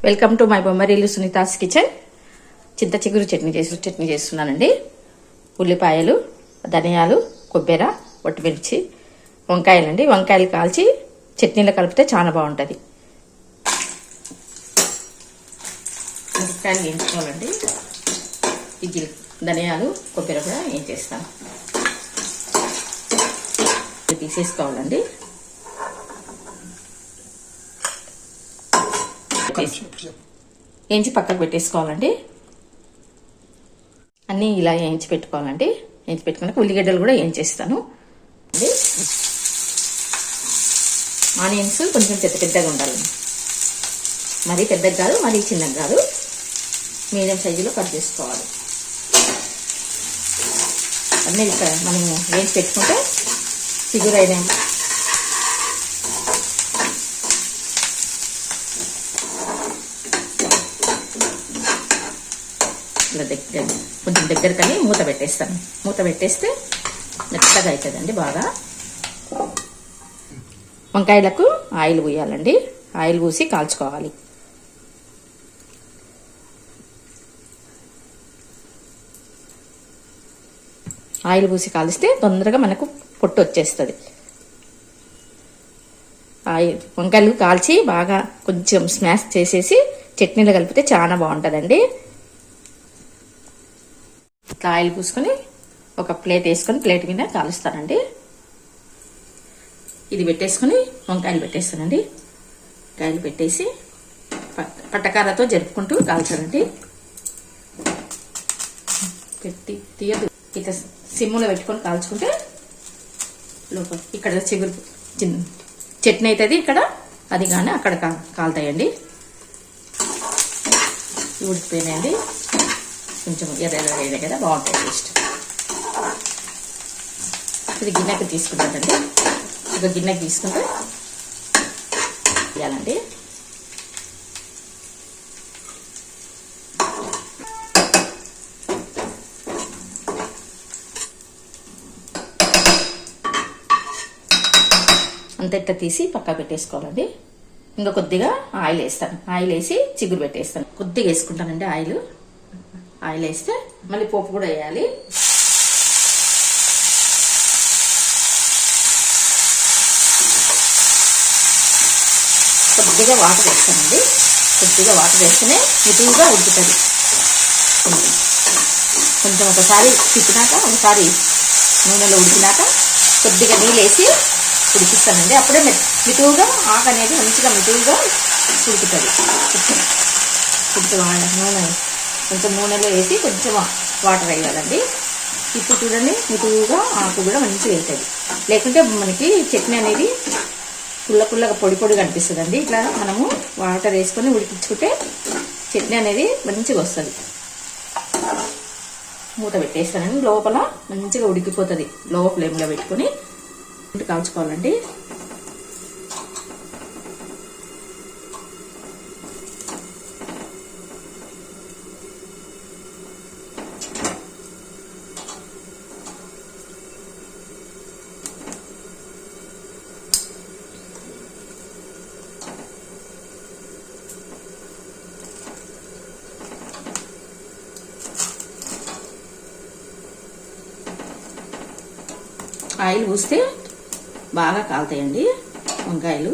Welcome to my బొమ్మరీలు Sunitha's kitchen. చింత చిగురు చట్నీ చేస్తున్నానండి. ఉల్లిపాయలు, ధనియాలు, కొబ్బరి, ఒట్టిమిర్చి, వంకాయలండి. వంకాయలు కాల్చి చట్నీలో కలిపితే చాలా బాగుంటుంది. వంకాయలు వేయించుకోవాలండి. ఇది ధనియాలు, కొబ్బరి కూడా వేయించేస్తాను. తీసేసుకోవాలండి. వేయించి పక్కకు పెట్టేసుకోవాలండి. అన్నీ ఇలా వేయించి పెట్టుకోవాలండి. వేయించి పెట్టుకున్నాక ఉల్లిగడ్డలు కూడా వేయించేస్తాను. ఆనియన్స్ కొంచెం పెద్దగా ఉండాలి. మరీ పెద్దగా కాదు, మరీ చిన్నగా కాదు, మీడియం సైజులో కట్ చేసుకోవాలి. అన్నీ ఇక్కడ మనం వేయించి పెట్టుకుంటే చిగురైన కొంచెం దగ్గరకని మూత పెట్టేస్తాను. మూత పెట్టేస్తే మెత్తగా అవుతుందండి బాగా. వంకాయలకు ఆయిల్ పూయాలండి. ఆయిల్ పూసి కాల్చుకోవాలి. ఆయిల్ పూసి కాలిస్తే తొందరగా మనకు పొట్టు వచ్చేస్తుంది. వంకాయలు కాల్చి బాగా కొంచెం స్మాష్ చేసేసి చట్నీలో కలిపితే చాలా బాగుంటుందండి. ఇట్లా ఆయిల్ పూసుకొని ఒక ప్లేట్ వేసుకొని ప్లేట్ మీద కాలుస్తానండి. ఇది పెట్టేసుకొని వంకాయలు పెట్టేస్తానండి. వంకాయలు పెట్టేసి పట్టకారతో జరుపుకుంటూ కాల్చానండి. పెట్టి తీయదు. ఇట్లా సిమ్ములో పెట్టుకొని కాల్చుకుంటే లోపల ఇక్కడ చిగురు చట్నీ అవుతుంది. ఇక్కడ అది కానీ అక్కడ కాలుతాయండి. ఉడికిపోయినాయండి. కొంచెం ఎర్ర కదా బాగుంటాయి టేస్ట్. ఇది గిన్నెకి తీసుకుంటానండి. ఒక గిన్నెకి తీసుకుంటే వేయాలండి. అంత ఇట్లా తీసి పక్కా పెట్టేసుకోవాలండి. ఇంకా కొద్దిగా ఆయిల్ వేస్తాను. ఆయిల్ వేసి చిగురు పెట్టేస్తాను. కొద్దిగా వేసుకుంటానండి ఆయిల్. ఆయిల్ వేస్తే మళ్ళీ పోపు కూడా వేయాలి. కొద్దిగా వాటర్ వేస్తానండి. కొద్దిగా వాటర్ వేస్తేనే మితువుగా ఉడుకుతుంది. కొంచెం ఒకసారి తిప్పినాక ఒకసారి నూనెలో ఉడికినాక కొద్దిగా నీళ్ళు వేసి ఉడికిస్తానండి. అప్పుడే మితువుగా ఆకు అనేది మంచిగా మితువుగా ఉడుకుతుంది. కొంచెం నూనెలో వేసి కొంచెం వాటర్ వేయాలండి. ఇప్పుడు చూడండి మితువుగా ఆకు కూడా మంచిగా అవుతుంది. లేకుంటే మనకి చట్నీ అనేది పుల్లగా పొడి కనిపిస్తుందండి. ఇట్లా మనము వాటర్ వేసుకొని ఉడికించుకుంటే చట్నీ అనేది మంచిగా వస్తుంది. మూత పెట్టేస్తానండి. లోపల మంచిగా ఉడికిపోతుంది. లో ఫ్లేమ్లో పెట్టుకొని కాల్చుకోవాలండి. ఆయిల్ పూస్తే బాగా కాలుతాయండి వంకాయలు.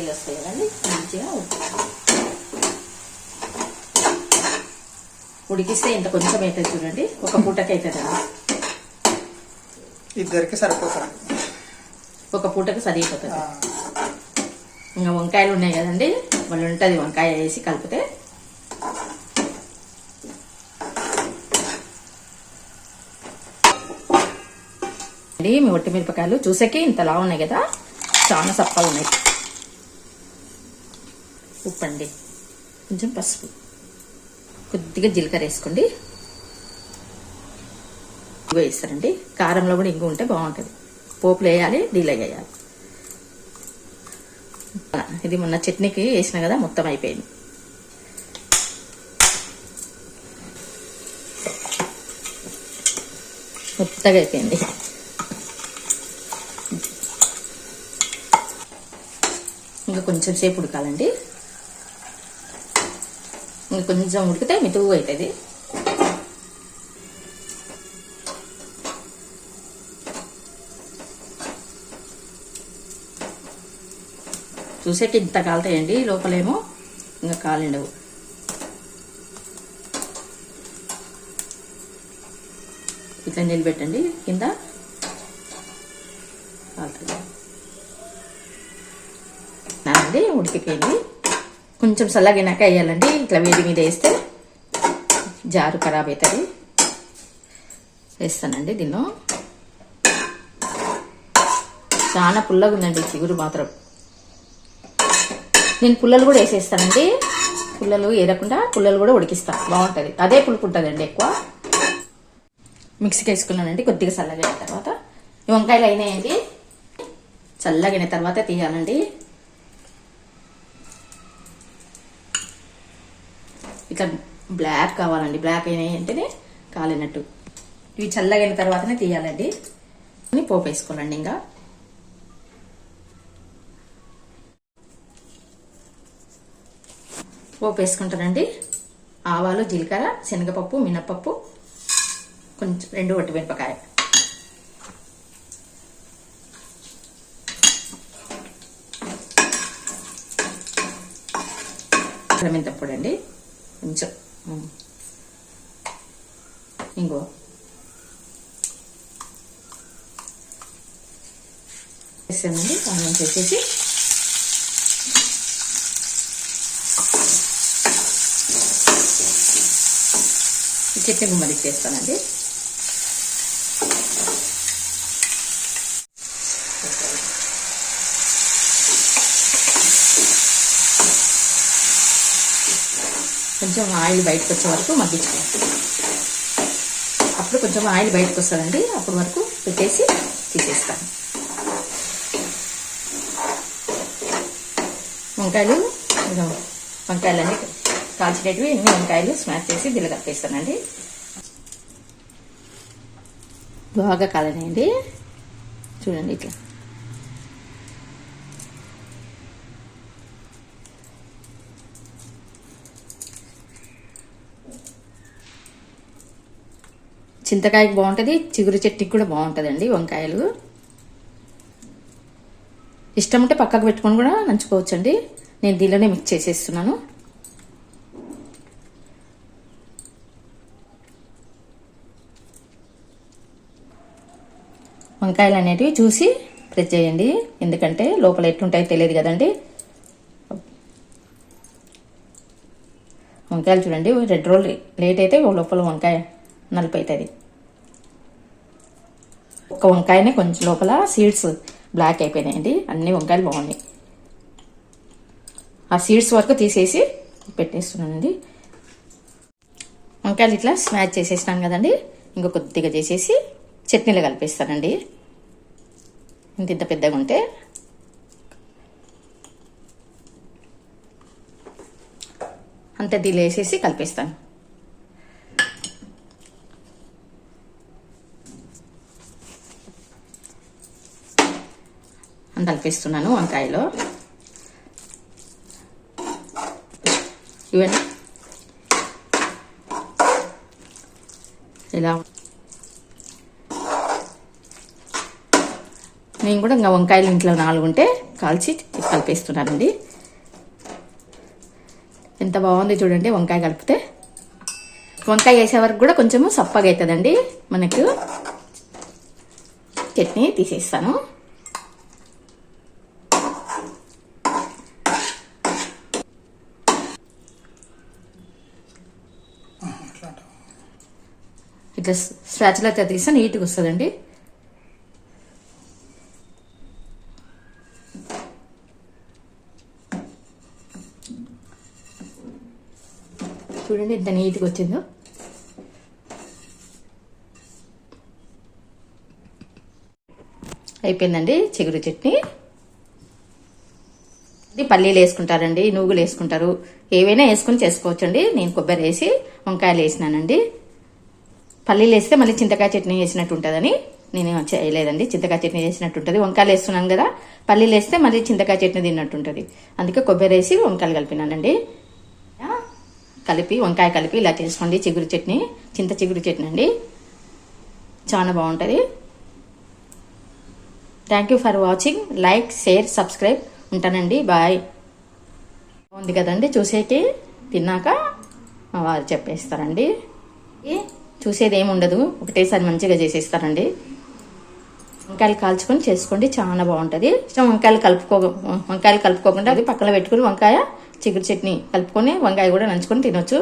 వస్తాయి కదండి మంచిగా ఉడికిస్తే ఇంత కొంచెం అవుతుంది చూడండి. ఒక పూటకి అవుతుందండి. ఇద్దరికి సరిపోతుంది. ఒక పూటకి సరిపోతుంది. ఇంకా వంకాయలు ఉన్నాయి కదండి, మళ్ళీ ఉంటుంది. వంకాయ వేసి కలిపితే అండి. మీ ఒట్టి మిరపకాయలు చూసాకి ఇంతలా ఉన్నాయి కదా, చాలా సప్పగా ఉన్నాయి. ఉప్పు అండి, కొంచెం పసుపు, కొద్దిగా జీలకర్ర వేసుకోండి. ఇంగు వేస్తారండి. కారంలో కూడా ఇంగు ఉంటే బాగుంటుంది. పోపులు వేయాలి, నీళ్ళు వేయాలి. ఇది మొన్న చట్నీకి వేసిన కదా, మొత్తం అయిపోయింది. మెత్తగా అయిపోయింది. ఇంకా కొంచెం సేపు ఉడకాలండి. ఇంకా కొంచెం ఉడికితే మెతుగు అవుతుంది. చూసేకి ఇంత కాలుతాయండి, లోపలేమో ఇంకా కాలిండవు. ఇట్లా నిలబెట్టండి, కింద కాలుతుంది. నానండి ఉడికిపోయింది. కొంచెం చల్లగినాక వేయాలండి. ఇట్లా వేడి మీద వేస్తే జారు ఖరాబ్ అవుతుంది. వేస్తానండి దీనిలో. చాలా పుల్లగా ఉందండి చిగురు మాత్రం. నేను పుల్లలు కూడా వేసేస్తానండి. పుల్లలు ఏరకుండా పుల్లలు కూడా ఉడికిస్తాను, బాగుంటుంది. అదే పులుపు ఉంటుందండి ఎక్కువ. మిక్సీకి వేసుకున్నానండి. కొద్దిగా చల్లగైన తర్వాత ఈ వంకాయలు అయినాయండి. చల్లగైన తర్వాత తీయాలండి. ఇట్లా బ్లాక్ కావాలండి. బ్లాక్ అయినాయి అంటేనే కాలినట్టు. ఇవి చల్లగైన తర్వాతనే తీయాలండి. పోపు వేసుకోవాలండి. ఇంకా పోపు వేసుకుంటానండి. ఆవాలు, జీలకర్ర, శనగపప్పు, మినపప్పు, కొంచెం 2 వట్టిమిరపకాయ, మెంతపొడి అండి, కొంచెం ఇంకో వేసానండి. ఆనియన్స్ వేసేసి చట్నీ గుమ్మడికి చేస్తానండి. కొంచెం ఆయిల్ బయటకు వచ్చే వరకు మగ్గించుకోవాలి. అప్పుడు కొంచెం ఆయిల్ బయటకు వస్తుందండి. అప్పుడు వరకు పెట్టేసి తీసేస్తాను. వంకాయలన్నీ కాల్చినవి ఎన్ని వంకాయలు స్మాష్ చేసి దీనిలో కప్పేస్తానండి. బాగా కాలనండి. చూడండి ఇట్లా. చింతకాయకి బాగుంటుంది, చిగురు చట్నీకి కూడా బాగుంటుందండి వంకాయలు. ఇష్టం ఉంటే పక్కకు పెట్టుకొని కూడా నంచుకోవచ్చండి. నేను దీనిలోనే మిక్స్ చేసేస్తున్నాను. వంకాయలు అనేటివి చూసి ప్రెస్ చేయండి, ఎందుకంటే లోపల ఎట్లుంటాయో తెలియదు కదండి. వంకాయలు చూడండి, 2 రోజులు లేట్ అయితే లోపల వంకాయ నలుపు అవుతుంది. ఒక వంకాయనే కొంచెం లోపల సీడ్స్ బ్లాక్ అయిపోయినాయండి. అన్ని వంకాయలు బాగున్నాయి. ఆ సీడ్స్ వరకు తీసేసి పెట్టేస్తున్నానండి. వంకాయలు ఇట్లా స్మాష్ చేసేసినాను కదండి. ఇంకో కొద్దిగా చేసేసి చట్నీలో కలిపేస్తానండి. ఇంత పెద్దగా ఉంటే అంత దీనిలో వేసేసి కలిపేస్తాను. అంత కలిపేస్తున్నాను వంకాయలో. ఇవన్నీ ఇలా నేను కూడా ఇంకా వంకాయలు ఇంట్లో 4 ఉంటే కాల్చి కలిపేస్తున్నానండి. ఎంత బాగుంది చూడండి వంకాయ కలిపితే. వంకాయ వేసే వరకు కూడా కొంచెము సప్పగా అవుతుందండి. మనకు చట్నీ తీసేస్తాను. ఇట్లా స్పాచులా తీస్తే నీట్గా వస్తుందండి. చూడండి ఎంత నీట్గా వచ్చిందో. అయిపోయిందండి చిగురు చట్నీ. ఇది పల్లీలు వేసుకుంటారండి, నువ్వులు వేసుకుంటారు, ఏవైనా వేసుకుని చేసుకోవచ్చండి. నేను కొబ్బరి వేసి వంకాయలు వేసినానండి. పల్లీలు వేస్తే మళ్ళీ చింతకాయ చట్నీ చేసినట్టు ఉంటుందని నేను చేయలేదండి. చింతకాయ చట్నీ చేసినట్టు ఉంటుంది. వంకాయలు వేస్తున్నాను కదా, పల్లీలు వేస్తే మళ్ళీ చింతకాయ చట్నీ తిన్నట్టు ఉంటుంది. అందుకే కొబ్బరి వేసి వంకాయలు కలిపినానండి. వంకాయ కలిపి ఇలా చేసుకోండి. చిగురు చట్నీ, చింత చిగురు చట్నీ అండి, చాలా బాగుంటుంది. Thank you for watching. Like, share, subscribe. ఉంటానండి. బాయ్. ఉంది కదండి, చూసేకి తిన్నాక మా వారు చెప్పేస్తారండి. చూసేది ఏమి ఉండదు, ఒకటేసారి మంచిగా చేసేస్తారండి. వంకాయలు కాల్చుకొని చేసుకోండి, చాలా బాగుంటుంది. వంకాయలు కలుపుకోకుండా అది పక్కన పెట్టుకుని వంకాయ చిగురు చట్నీ కలుపుకొని వంకాయ కూడా నంచుకొని తినొచ్చు.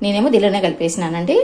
నేనేమో దీనిలోనే కలిపేసినానండి.